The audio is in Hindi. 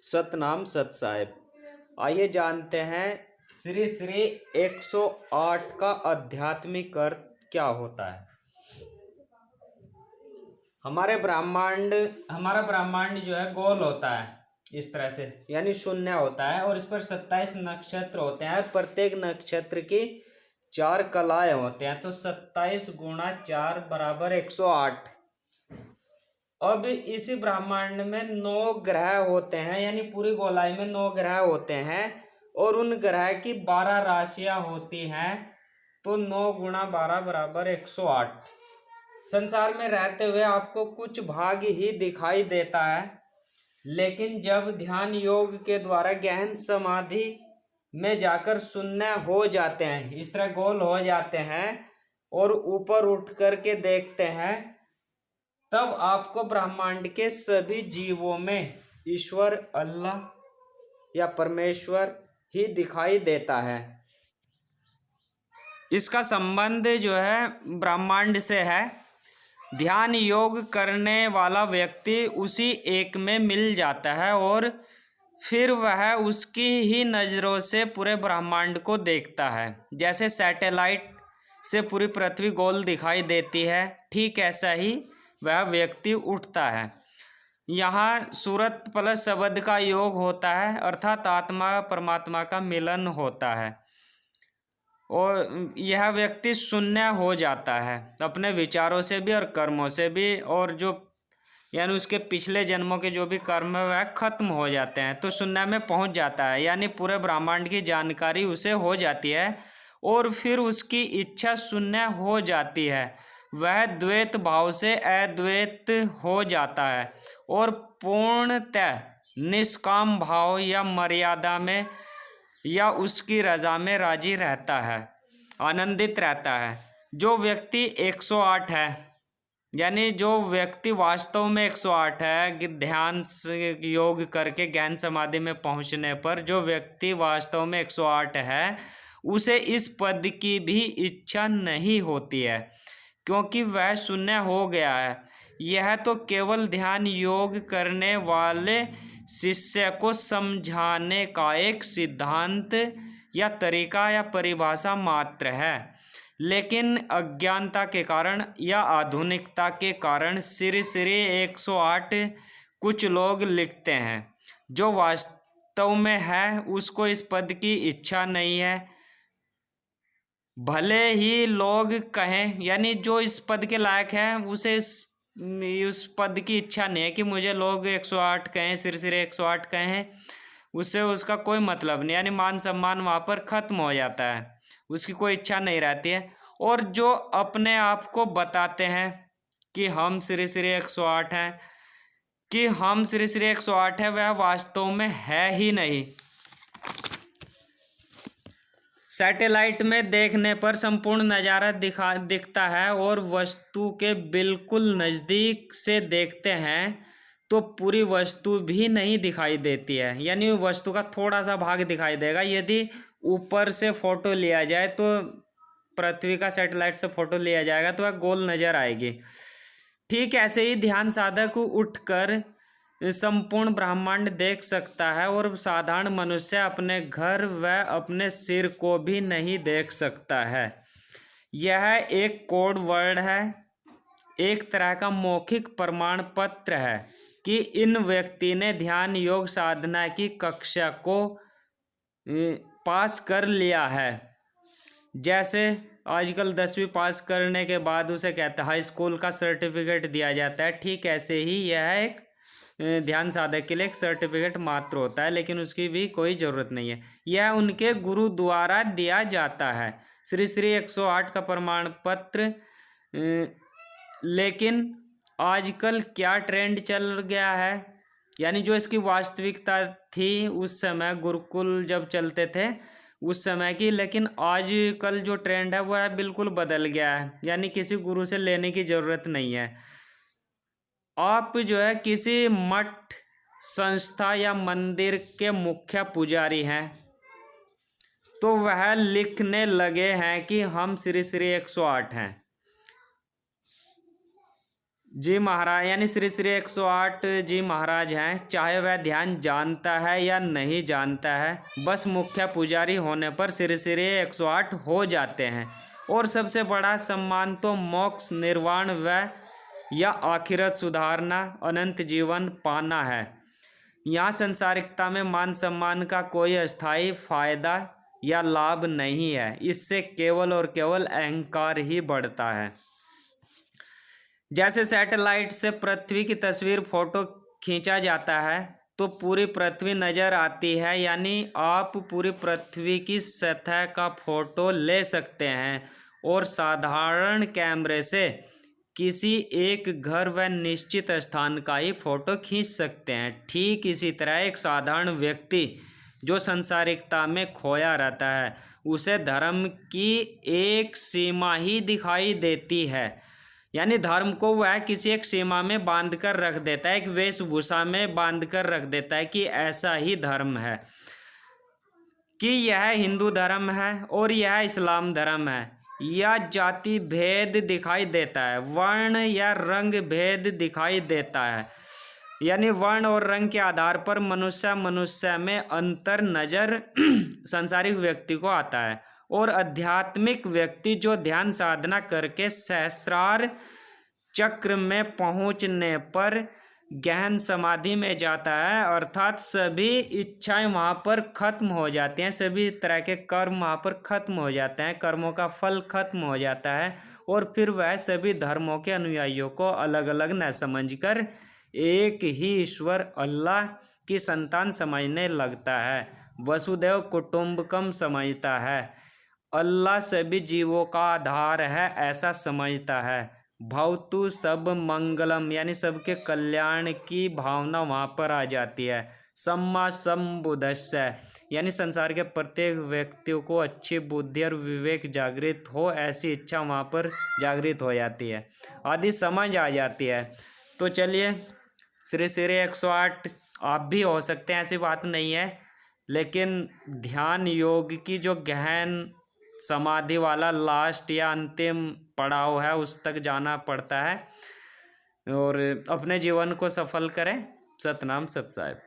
सतनाम सत साहिब। आइए जानते हैं श्री श्री 108 का आध्यात्मिक अर्थ क्या होता है। हमारा ब्रह्मांड जो है गोल होता है इस तरह से, यानी शून्य होता है और इस पर 27 नक्षत्र होते हैं। प्रत्येक नक्षत्र की 4 कलाएं होते हैं, तो 27 गुणा 4 बराबर 108। अब इसी ब्रह्मांड में 9 ग्रह होते हैं, यानी पूरी गोलाई में 9 ग्रह होते हैं और उन ग्रह की 12 राशियां होती हैं, तो 9 गुणा 12 बराबर 108। संसार में रहते हुए आपको कुछ भाग ही दिखाई देता है, लेकिन जब ध्यान योग के द्वारा गहन समाधि में जाकर शून्य हो जाते हैं, इस तरह गोल हो जाते हैं और ऊपर उठ करके देखते हैं, तब आपको ब्रह्मांड के सभी जीवों में ईश्वर, अल्लाह या परमेश्वर ही दिखाई देता है। इसका संबंध जो है ब्रह्मांड से है। ध्यान योग करने वाला व्यक्ति उसी एक में मिल जाता है और फिर वह उसकी ही नज़रों से पूरे ब्रह्मांड को देखता है। जैसे सैटेलाइट से पूरी पृथ्वी गोल दिखाई देती है, ठीक ऐसा ही वह व्यक्ति उठता है। यहाँ सूरत प्लस शब्द का योग होता है, अर्थात आत्मा परमात्मा का मिलन होता है और यह व्यक्ति शून्य हो जाता है अपने विचारों से भी और कर्मों से भी, और जो यानी उसके पिछले जन्मों के जो भी कर्म है वह खत्म हो जाते हैं, तो शून्य में पहुंच जाता है। यानी पूरे ब्रह्मांड की जानकारी उसे हो जाती है और फिर उसकी इच्छा शून्य हो जाती है। वह द्वैत भाव से अद्वैत हो जाता है और पूर्णतः निष्काम भाव या मर्यादा में या उसकी रजा में राजी रहता है, आनंदित रहता है। जो व्यक्ति 108 है, यानी जो व्यक्ति वास्तव में 108 है, कि ध्यान योग करके ज्ञान समाधि में पहुंचने पर जो व्यक्ति वास्तव में 108 है, उसे इस पद की भी इच्छा नहीं होती है, क्योंकि वह शून्य हो गया है। यह तो केवल ध्यान योग करने वाले शिष्य को समझाने का एक सिद्धांत या तरीका या परिभाषा मात्र है, लेकिन अज्ञानता के कारण या आधुनिकता के कारण श्री श्री 108 कुछ लोग लिखते हैं। जो वास्तव में है उसको इस पद की इच्छा नहीं है, भले ही लोग कहें, यानी जो इस पद के लायक है उसे उस पद की इच्छा नहीं है कि मुझे लोग 108 कहें, श्री श्री 108 कहें, उससे उसका कोई मतलब नहीं, यानी मान सम्मान वहाँ पर खत्म हो जाता है, उसकी कोई इच्छा नहीं रहती है। और जो अपने आप को बताते हैं कि हम श्री श्री 108 हैं, कि हम श्री श्री 108 है, वह वास्तव में है ही नहीं। सैटेलाइट में देखने पर संपूर्ण नज़ारा दिखता है और वस्तु के बिल्कुल नज़दीक से देखते हैं तो पूरी वस्तु भी नहीं दिखाई देती है, यानी वस्तु का थोड़ा सा भाग दिखाई देगा। यदि ऊपर से फोटो लिया जाए, तो पृथ्वी का सैटेलाइट से फोटो लिया जाएगा तो वह गोल नज़र आएगी। ठीक ऐसे ही ध्यान साधक उठकर संपूर्ण ब्रह्मांड देख सकता है और साधारण मनुष्य अपने घर व अपने सिर को भी नहीं देख सकता है। यह एक कोड वर्ड है, एक तरह का मौखिक प्रमाण पत्र है कि इन व्यक्ति ने ध्यान योग साधना की कक्षा को पास कर लिया है। जैसे आजकल 10वीं पास करने के बाद उसे कहता है हाई स्कूल का सर्टिफिकेट दिया जाता है, ठीक ऐसे ही यह एक ध्यान साधक के लिए एक सर्टिफिकेट मात्र होता है, लेकिन उसकी भी कोई ज़रूरत नहीं है। यह उनके गुरु द्वारा दिया जाता है, श्री श्री 108 का प्रमाण पत्र। लेकिन आजकल क्या ट्रेंड चल गया है, यानी जो इसकी वास्तविकता थी उस समय गुरुकुल जब चलते थे उस समय की, लेकिन आजकल जो ट्रेंड है वह बिल्कुल बदल गया है, यानी किसी गुरु से लेने की ज़रूरत नहीं है। आप जो है किसी मठ, संस्था या मंदिर के मुख्य पुजारी हैं तो वह लिखने लगे हैं कि हम श्री श्री 108 हैं। जी महाराज यानी श्री श्री 108 जी महाराज हैं, चाहे वह ध्यान जानता है या नहीं जानता है, बस मुख्य पुजारी होने पर श्री श्री 108 हो जाते हैं। और सबसे बड़ा सम्मान तो मोक्ष, निर्वाण व या आखिरत सुधारना, अनंत जीवन पाना है। यहाँ संसारिकता में मान सम्मान का कोई अस्थायी फायदा या लाभ नहीं है, इससे केवल और केवल अहंकार ही बढ़ता है। जैसे सैटेलाइट से पृथ्वी की तस्वीर फोटो खींचा जाता है तो पूरी पृथ्वी नज़र आती है, यानी आप पूरी पृथ्वी की सतह का फोटो ले सकते हैं और साधारण कैमरे से किसी एक घर व निश्चित स्थान का ही फोटो खींच सकते हैं। ठीक इसी तरह एक साधारण व्यक्ति जो संसारिकता में खोया रहता है, उसे धर्म की एक सीमा ही दिखाई देती है, यानी धर्म को वह किसी एक सीमा में बांध कर रख देता है, एक वेशभूषा में बांध कर रख देता है कि ऐसा ही धर्म है, कि यह हिंदू धर्म है और यह इस्लाम धर्म है। या जाति भेद दिखाई देता है, वर्ण या रंग भेद दिखाई देता है, यानी वर्ण और रंग के आधार पर मनुष्य में अंतर नजर सांसारिक व्यक्ति को आता है। और आध्यात्मिक व्यक्ति जो ध्यान साधना करके सहस्रार चक्र में पहुंचने पर गहन समाधि में जाता है, अर्थात सभी इच्छाएं वहाँ पर खत्म हो जाती हैं, सभी तरह के कर्म वहाँ पर खत्म हो जाते हैं, कर्मों का फल खत्म हो जाता है, और फिर वह सभी धर्मों के अनुयायियों को अलग अलग न समझकर एक ही ईश्वर अल्लाह की संतान समझने लगता है, वसुदेव कुटुंबकम समझता है, अल्लाह सभी जीवों का आधार है ऐसा समझता है, भवतु सब मंगलम यानी सबके कल्याण की भावना वहाँ पर आ जाती है, सम्मा संबुद्धस्य यानी संसार के प्रत्येक व्यक्तियों को अच्छी बुद्धि और विवेक जागृत हो ऐसी इच्छा वहाँ पर जागृत हो जाती है, आदि समझ आ जाती है। तो चलिए श्री श्री 108 आप भी हो सकते हैं, ऐसी बात नहीं है, लेकिन ध्यान योग की जो गहन समाधि वाला लास्ट या अंतिम पड़ाव है उस तक जाना पड़ता है, और अपने जीवन को सफल करें। सतनाम सत साहिब।